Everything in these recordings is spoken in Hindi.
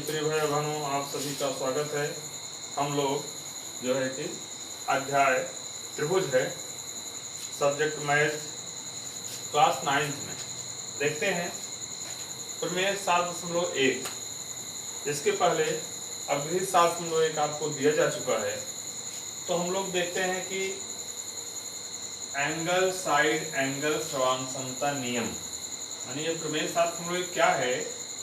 प्रिय भाई बहनों, आप सभी का स्वागत है। हम लोग जो है कि अध्याय त्रिभुज है, सब्जेक्ट मैथ, क्लास 9th में देखते हैं प्रमेय 7.1। इसके पहले अभी 7.1 आपको दिया जा चुका है। तो हम लोग देखते हैं कि एंगल साइड एंगल सर्वांगसमता नियम, यानी ये प्रमेय 7.1 क्या है,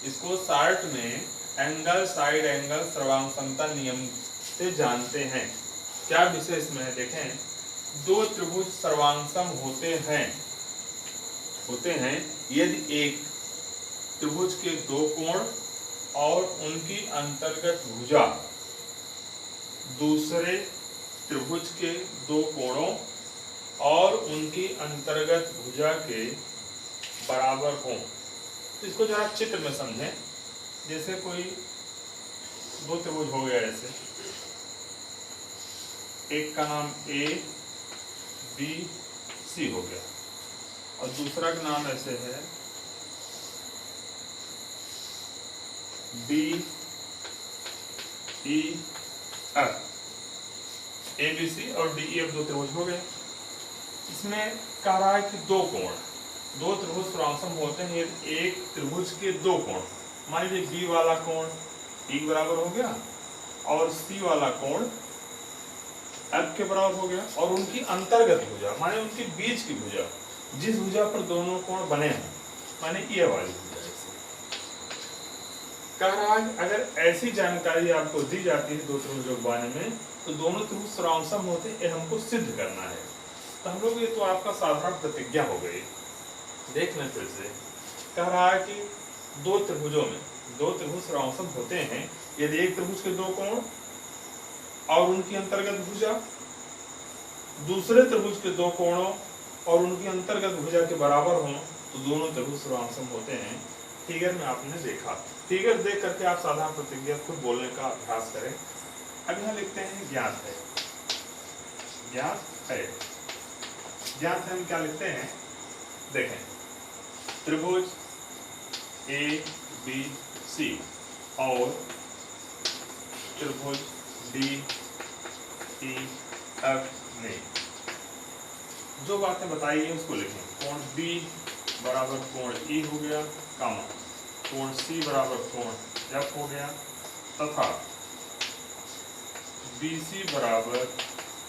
इसको शार्ट में एंगल साइड एंगल सर्वांगसमता नियम से जानते हैं। क्या विषय इसमें है देखें। दो त्रिभुज सर्वांगसम होते हैं यदि एक त्रिभुज के दो कोण और उनकी अंतर्गत भुजा दूसरे त्रिभुज के दो कोणों और उनकी अंतर्गत भुजा के बराबर हो। तो इसको जरा चित्र में समझें। जैसे कोई दो त्रिभुज हो गया, ऐसे एक का नाम ए बी सी हो गया और दूसरा का नाम ऐसे है B E F. A B C और डी ई एफ दो त्रिभुज हो गए। इसमें कह रहा है कि दो त्रिभुज सर्वांगसम होते हैं यदि एक त्रिभुज के दो कोण, मान लीजिए बी वाला कोण ई के बराबर हो गया और सी वाला कोण एफ के बराबर हो गया, और उनकी अंतर्गत भुजा माने उनके बीच की भुजा, जिस भुजा पर दोनों कोण बने हैं, माने ये वाली भुजा। कह रहा है अगर ऐसी जानकारी आपको दी जाती है दो त्रिभुजों के बारे में, तो दोनों त्रिभुज सर्वांगसम होते हैं, ये हमको सिद्ध करना है। तो हम लोग, ये तो आपका साधारण प्रतिज्ञा हो गई। देख लें फिर से। कह रहा है कि दो त्रिभुज सर्वांगसम होते हैं यदि एक त्रिभुज के दो कोण और उनकी अंतर्गत भुजा दूसरे त्रिभुज के दो कोणों और उनकी अंतर्गत भुजा के बराबर हो, तो दोनों त्रिभुज सर्वांगसम होते हैं। फिगर में आपने देखा, फिगर देख करके आप साधारण प्रतिज्ञा खुद बोलने का अभ्यास करें। अब यहाँ लिखते हैं ज्ञात है। हम क्या लिखते हैं देखें। त्रिभुज ए बी सी और त्रिभुज डी ई एफ में जो बातें बताई है उसको लिखें। कोण बी बराबर कोण ई हो गया, कामा कोण सी बराबर कोण एफ हो गया, तथा बी सी बराबर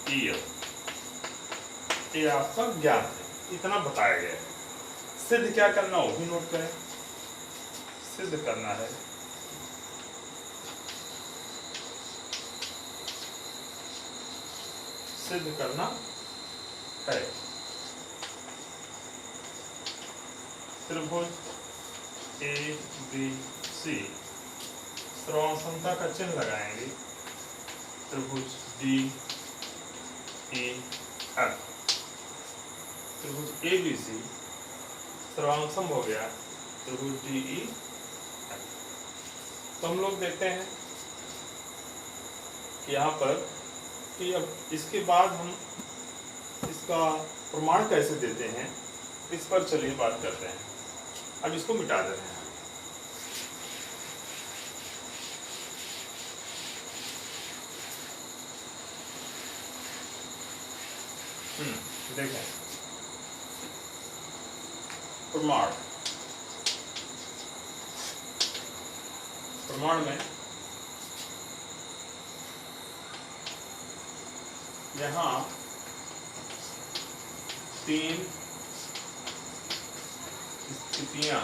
ई एफ। ये आपका ज्ञात है, इतना बताया गया है। सिद्ध क्या करना हो भी नोट करें। सिद्ध करना है त्रिभुज ए बी सी सर्वांगसमता का चिन्ह लगाएंगे। त्रिभुज डी ई एफ, त्रिभुज ए बी सी सर्वांगसम हो गया, त्रिभुज डी ई एफ। तो हम लोग देखते हैं कि यहाँ पर कि अब इसके बाद हम इसका प्रमाण कैसे देते हैं, इस पर चलिए बात करते हैं। अब इसको मिटा दे रहे हैं। देखें प्रमाण में यहाँ तीन स्थितियां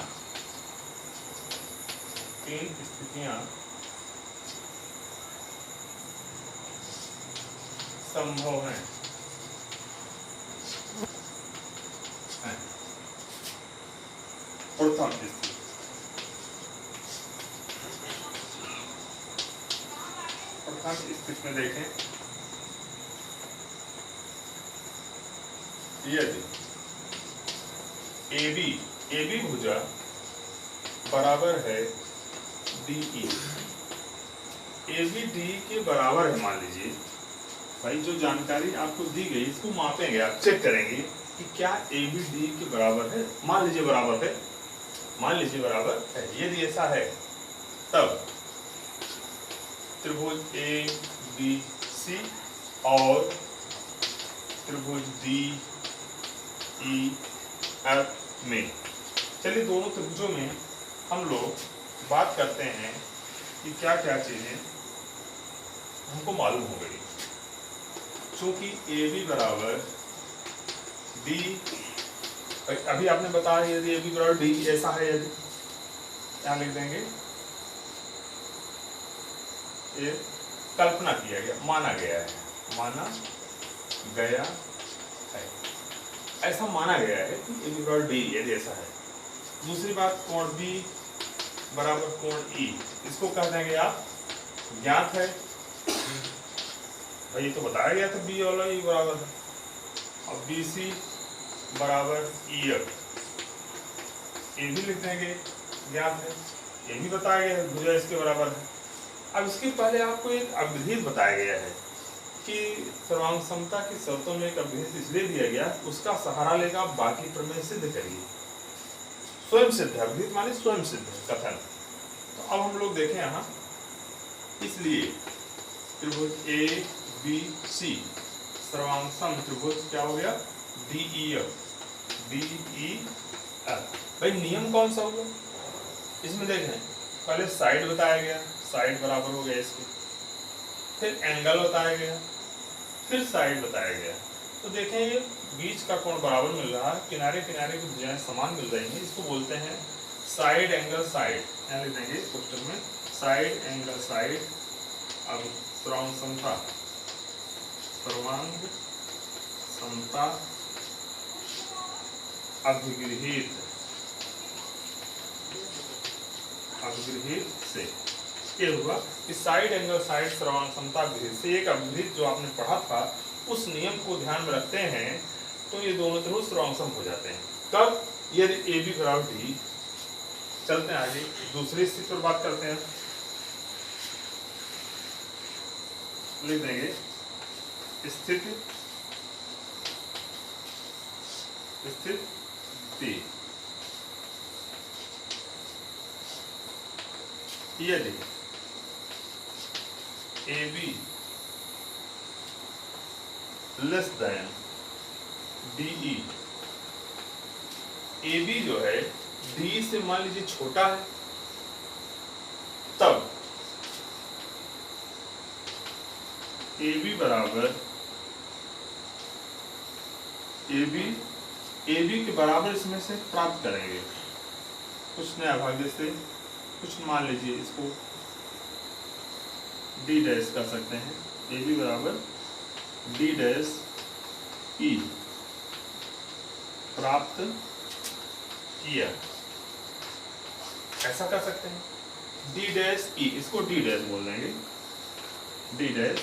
संभव हैं। प्रथम स्थिति में देखें, यदि ए बी भुजा बराबर है D E, A B D के बराबर है। मान लीजिए भाई, जो जानकारी आपको दी गई इसको मापेंगे, आप चेक करेंगे कि क्या ए बी डी के बराबर है। मान लीजिए बराबर है। यदि ऐसा है तब त्रिभुज ए बी सी और त्रिभुज डी ई एफ में। चलिए दोनों त्रिभुजों में हम लोग बात करते हैं कि क्या क्या चीजें हमको मालूम हो गई। चूंकि ए बी बराबर डी, अभी आपने बताया यदि ए बी बराबर डी ऐसा है, यदि क्या लिख देंगे, ये कल्पना किया गया, माना गया है, माना गया है, ऐसा माना गया है कि ए बी बराबर डी यदि ऐसा है। दूसरी बात, कोण बी बराबर कोण ई, इसको कह देंगे आप ज्ञात है, भाई ये तो बताया गया था बी और ई बराबर है। अब बी सी बराबर ई एफ, ये भी लिख देंगे ज्ञात है, ये भी बताया गया है, भुजा इसके बराबर है। अब इसके पहले आपको एक अभिहित बताया गया है कि सर्वांग समता की शर्तों में एक अभिहित इसलिए दिया गया, उसका सहारा लेकर आप बाकी प्रमेय सिद्ध करिए। स्वयं सिद्ध है, अभिहित माने स्वयं सिद्ध कथन। तो अब हम लोग देखें यहाँ, इसलिए त्रिभुज ए बी सी सर्वांग सम त्रिभुज क्या हो गया, D E F, D E F. भाई नियम कौन सा होगा इसमें देखें, पहले साइड बताया गया, साइड बराबर हो गया इसके, फिर एंगल बताया गया, फिर साइड बताया गया। तो देखें ये बीच का कोण बराबर मिल रहा है, किनारे किनारे की भुजाएं समान मिल रही हैं, इसको बोलते हैं साइड एंगल साइड। यहाँ लिख देंगे क्वेश्चन में साइड एंगल साइड। अब सर्वांग समता, सर्वांग समता अभिगृहित, अभिगृहित से ये हुआ कि साइड एंगल साइड सर्वांग समता अभिगृहित से, एक अभिगृहित जो आपने पढ़ा था उस नियम को ध्यान में रखते हैं तो ये दोनों त्रिभुज सर्वांग सम हो जाते हैं। कब, यदि ए बी बराबर डी। चलते हैं आगे, दूसरी स्थिति पर बात करते हैं, लिख देंगे स्थिति, स्थिति यदि A B less than D E, A B जो है डी से मान लीजिए छोटा है, तब ए बी बराबर ए बी के बराबर इसमें से प्राप्त करेंगे कुछ नया भाग, जैसे कुछ मान लीजिए इसको डी डैश कर सकते हैं, ए बी बराबर डी डैश ई प्राप्त किया, ऐसा कर सकते हैं। डी डैश ई, इसको डी डैश बोल देंगे, डी डैश,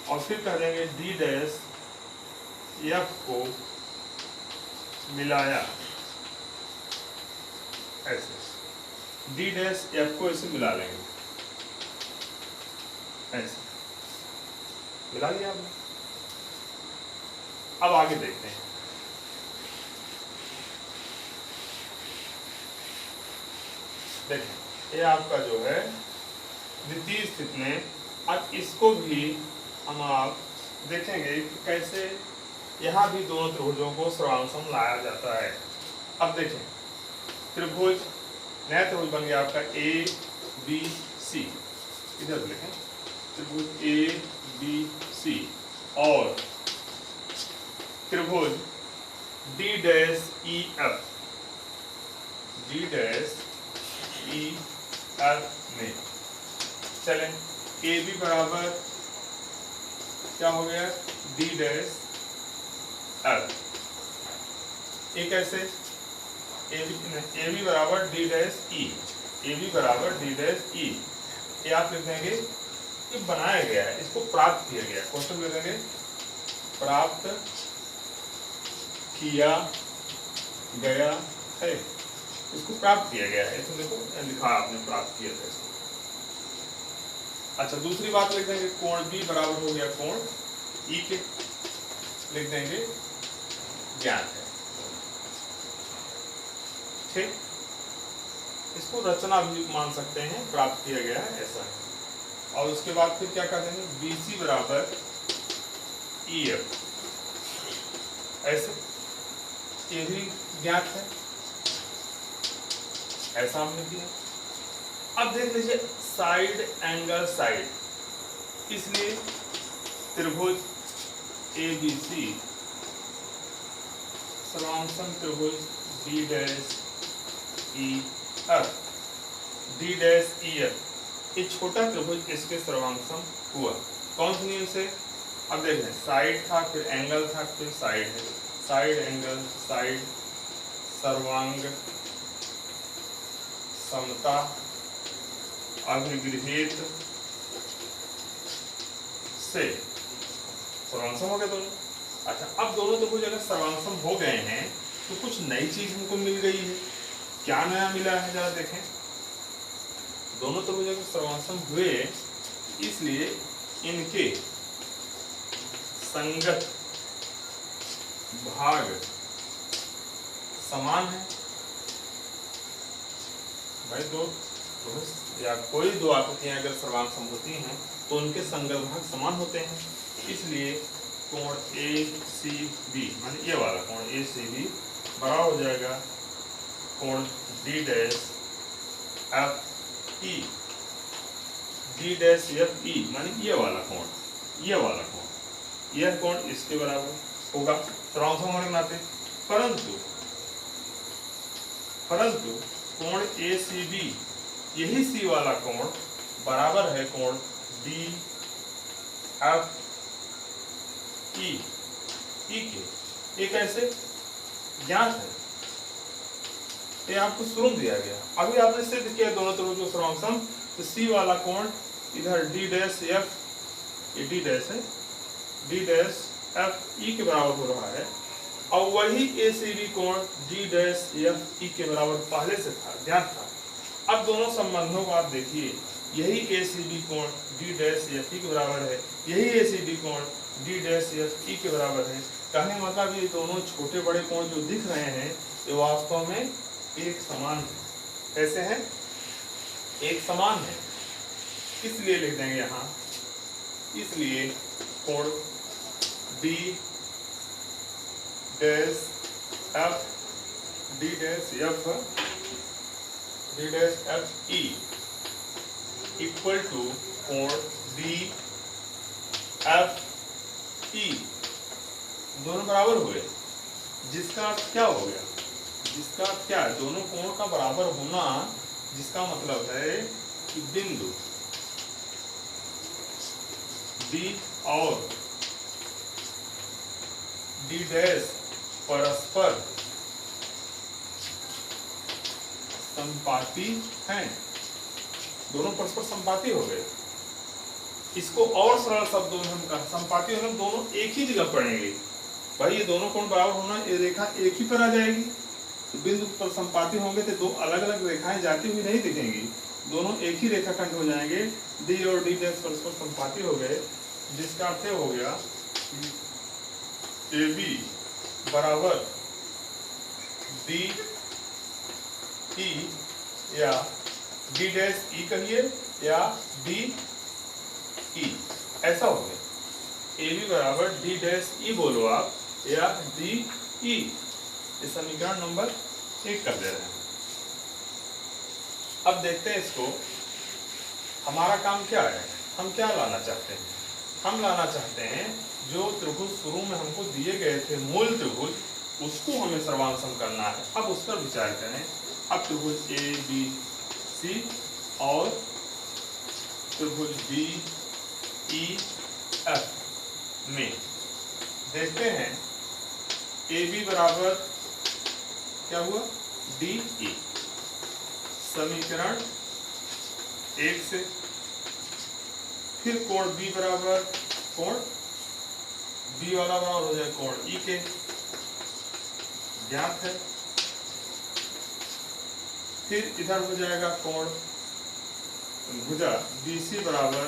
और फिर कह देंगे डी डैश एफ को मिलाया, ऐसे डी डैश एफ को ऐसे मिला लेंगे, ऐसे मिला लिया आपने। अब आगे देखते हैं, देखें ये आपका जो है द्वितीय स्थिति में। अब इसको भी हम आप देखेंगे कि कैसे यहाँ भी दोनों त्रिभुजों को सर्वांग सम लाया जाता है। अब देखें त्रिभुज, नया त्रिभुज बन गया आपका ए बी सी, इधर लिखें त्रिभुज ए बी सी, और त्रिभुज D dash E F, D dash E F में। चलें ए बी बराबर क्या हो गया, डी डैश एफ, एक ऐसे ए बी बराबर D dash E, A B बराबर डी डैश ई, ये आप लिख देंगे कि बनाया गया है, इसको प्राप्त किया गया, क्वेश्चन लिख देंगे प्राप्त किया गया है, इसको प्राप्त किया गया है, इसमें देखो लिखा आपने प्राप्त किया था इसको। अच्छा दूसरी बात लिख देंगे कोण बी बराबर हो गया कोण ई के, लिख देंगे ज्ञात है, ठीक। इसको रचना भी मान सकते हैं, प्राप्त किया गया है ऐसा है। और उसके बाद फिर क्या कर देंगे, BC बराबर EF, ऐसे ये भी ज्ञात है, ऐसा हमने किया। अब देख लीजिए साइड एंगल साइड, इसलिए त्रिभुज ABC सर्वांगसम त्रिभुज D'EF, D'EF ये छोटा त्रिभुज इसके सर्वांगसम हुआ। कौन से नियम से? अब देख लें, साइड था, फिर एंगल था, फिर साइड है, साइड एंगल साइड सर्वांग समता अभिगृहित से सर्वांगसम हो गए दोनों। अच्छा, अब दोनों त्रिभुज अगर सर्वांगसम हो गए हैं तो कुछ नई चीज हमको मिल गई है। क्या नया मिला है जरा देखें। दोनों त्रिभुज अगर सर्वांगसम हुए इसलिए इनके संगत भाग समान है। भाई दो या कोई दो आकृतियां अगर सर्वांगसम होती हैं तो उनके संगत भाग समान होते हैं, इसलिए कोण ACB माने ये वाला कोण ACB बराबर हो जाएगा कोण D'FE, D'FE माने ये वाला कोण, ये वाला कोण, यह कोण इसके बराबर होगा सर्वांगसम होने के नाते। परंतु कोण ACB यही C वाला कोण बराबर है कोण DFE के। ये कैसे ज्ञात है, ये आपको शुरू में दिया गया। अभी आपने सिद्ध किया दोनों त्रिभुजों सर्वांगसम, तो C वाला कोण इधर D'F, ये D' है, D'FE के बराबर हो रहा है, और वही ACB कोण D'FE के बराबर पहले से था, ज्ञात था। अब दोनों संबंधों को आप देखिए, यही ACB कोण D'FE के बराबर है, यही ACB कोण D'FE के बराबर है। कहने मतलब ये दोनों छोटे बड़े कोण जो दिख रहे हैं ये वास्तव में एक समान है। कैसे हैं? एक समान है। इसलिए लिख देंगे यहाँ, इसलिए कोण D'FE इक्वल टू कोण DFE, दोनों बराबर हुए। जिसका अर्थ क्या हो गया? जिसका अर्थ क्या है? दोनों कोणों का बराबर होना, जिसका मतलब है कि बिंदु D और D' परस्पर संपाती हैं। दोनों परस्पर संपाती हो गए। इसको और सरल शब्दों में हम कहा संपाती होने, दोनों एक ही जगह पड़ेंगे। भाई ये दोनों कोण बराबर होना, ये रेखा एक ही पर आ जाएगी। तो बिंदु पर संपाती होंगे तो दो अलग अलग रेखाएं जाती हुई नहीं दिखेंगी, दोनों एक ही रेखाखंड हो जाएंगे। D और D' परस्पर संपाती हो गए, जिसका अर्थ हो गया AB बराबर DE या D' कहिए या DE, ऐसा हो गया। AB बराबर D' बोलो आप या DE, ये समीकरण नंबर 1 कर दे रहे हैं। अब देखते हैं इसको, हमारा काम क्या है, हम क्या लाना चाहते हैं। हम लाना चाहते हैं जो त्रिभुज शुरू में हमको दिए गए थे, मूल त्रिभुज, उसको हमें सर्वांगसम करना है। अब उस पर विचार करें। अब त्रिभुज ABC और त्रिभुज DEF में देखते हैं AB बराबर क्या हुआ DE, समीकरण 1 से। फिर कोण B बराबर कोण B वाला बराबर हो जाए कोण E के, ज्ञात है। फिर इधर हो जाएगा कोण भुजा BC बराबर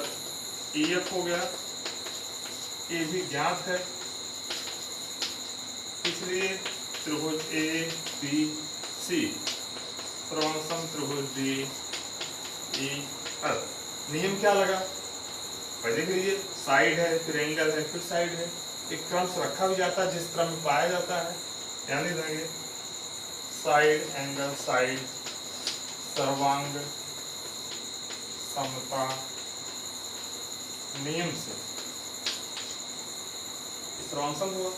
EF हो गया, ये भी ज्ञात है। इसलिए त्रिभुज ABC सर्वांगसम त्रिभुज DEF। नियम क्या लगा? भाई देख लीजिए, साइड है, फिर एंगल है, फिर साइड है, एक क्रम से रखा भी जाता है जिस क्रम में पाया जाता है। यहाँ लिख देंगे साइड एंगल साइड, सर्वांग समता नियम से सर्वांग हुआ,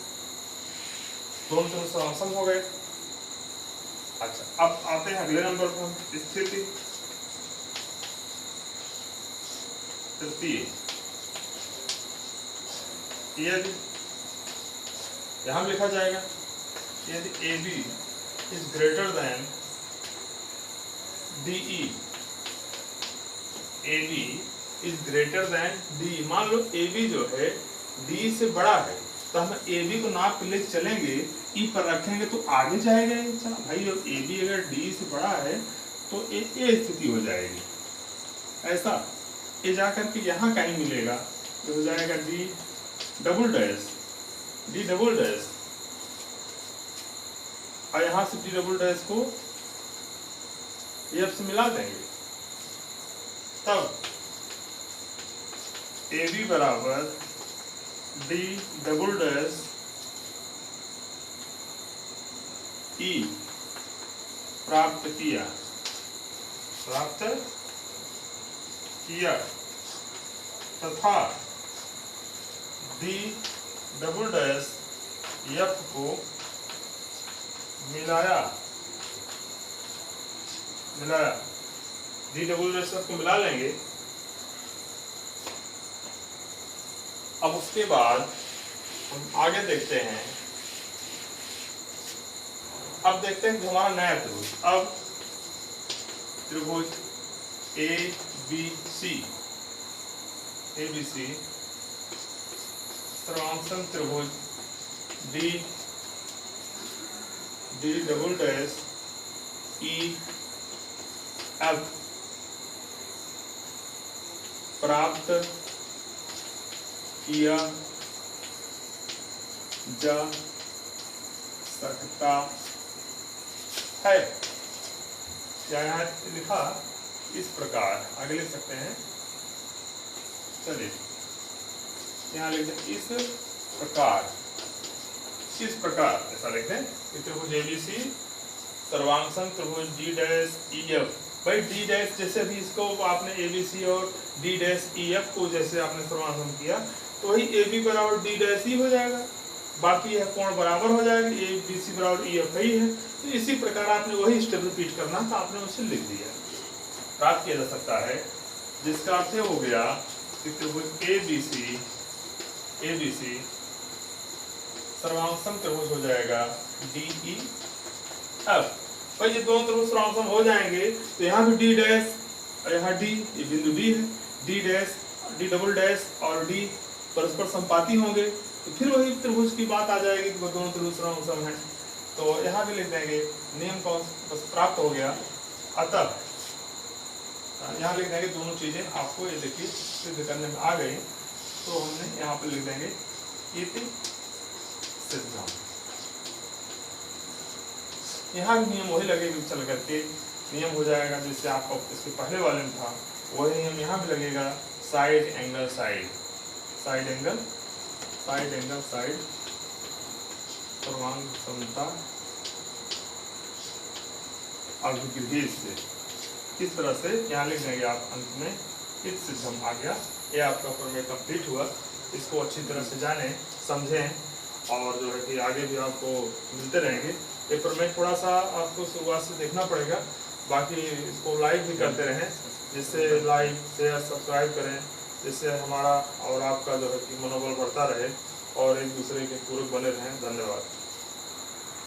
दोनों तरफ सर्वांग हो गए। अच्छा, अब आते हैं अगले नंबर पर, स्थिति तृतीय। यदि यहां लिखा जाएगा यदि AB is greater than DE, AB is greater than DE, मान लो AB जो है DE से बड़ा है, तो हम AB को नाप के ले चलेंगे, E पर रखेंगे तो आगे जाएगा। चला भाई, जब AB अगर DE से बड़ा है तो ये स्थिति हो जाएगी। ऐसा ये जाकर के यहाँ कहीं मिलेगा तो हो जाएगा D डबल डैश, और यहाँ से D डबल डैश को F से मिला देंगे, तब AB बराबर D डबल डैश E प्राप्त किया तथा D डबल डैश F को मिलाया, D डबल डैश F को मिला लेंगे। अब उसके बाद हम आगे देखते हैं, अब देखते हैं कि हमारा नया त्रिभुज, अब त्रिभुज ABC सर्वांगसम त्रिभुज D डबल डैश EF प्राप्त किया जा सकता है। यहाँ लिखा इस प्रकार, आगे लिख सकते हैं, चलिए यहाँ लिखते हैं इस प्रकार ऐसा लिखते हैं, त्रिभुज ABC सर्वांगसम त्रिभुज D डैश EF। भाई D डैश जैसे भी इसको आपने ABC और D डैश EF को जैसे आपने सर्वांगसम किया तो वही AB बराबर D डैश E हो जाएगा, बाकी यह कोण बराबर हो जाएगा, ABC बराबर EF ही है। तो इसी प्रकार आपने वही स्टेप रिपीट करना था, आपने उसे लिख दिया, प्राप्त किया जा सकता है, जिसका अर्थ हो गया कि त्रिभुज ABC सर्वांगसम त्रिभुज हो जाएगा DEF। भाई ये दोनों त्रिभुज सर्वांगसम हो जाएंगे तो यहाँ भी D डैश और यहाँ D, ये बिंदु D है, D dash D double dash और D परस्पर संपाती होंगे, तो फिर वही त्रिभुज की बात आ जाएगी कि वो दोनों त्रिभुज सर्वांगसम हैं। तो यहाँ भी लिख देंगे नियम कौन बस प्राप्त हो गया, अतः यहाँ लिख देंगे दोनों चीजें आपको ये देखिए सिद्ध करने में आ गई, तो हमने यहाँ पे लिख देंगे इति सिद्धम। यहाँ भी नियम वही लगेगा, चल करके नियम हो जाएगा जैसे आपका इसके पहले वाले में था, वही नियम यहाँ भी लगेगा, साइड एंगल साइड सर्वांग समता अभिगृहीत से, किस तरह से यहाँ लिख देंगे आप अंत में इति सिद्धम आ गया। ये आपका प्रमेय कंप्लीट हुआ, इसको अच्छी तरह से जानें समझें और जो है कि आगे भी आपको मिलते रहेंगे। ये प्रमेय थोड़ा सा आपको शुरुआत से देखना पड़ेगा, बाकी इसको लाइव भी करते रहें, जिससे लाइक शेयर सब्सक्राइब करें, जिससे हमारा और आपका जो है कि मनोबल बढ़ता रहे और एक दूसरे के पूरक बने रहें। धन्यवाद।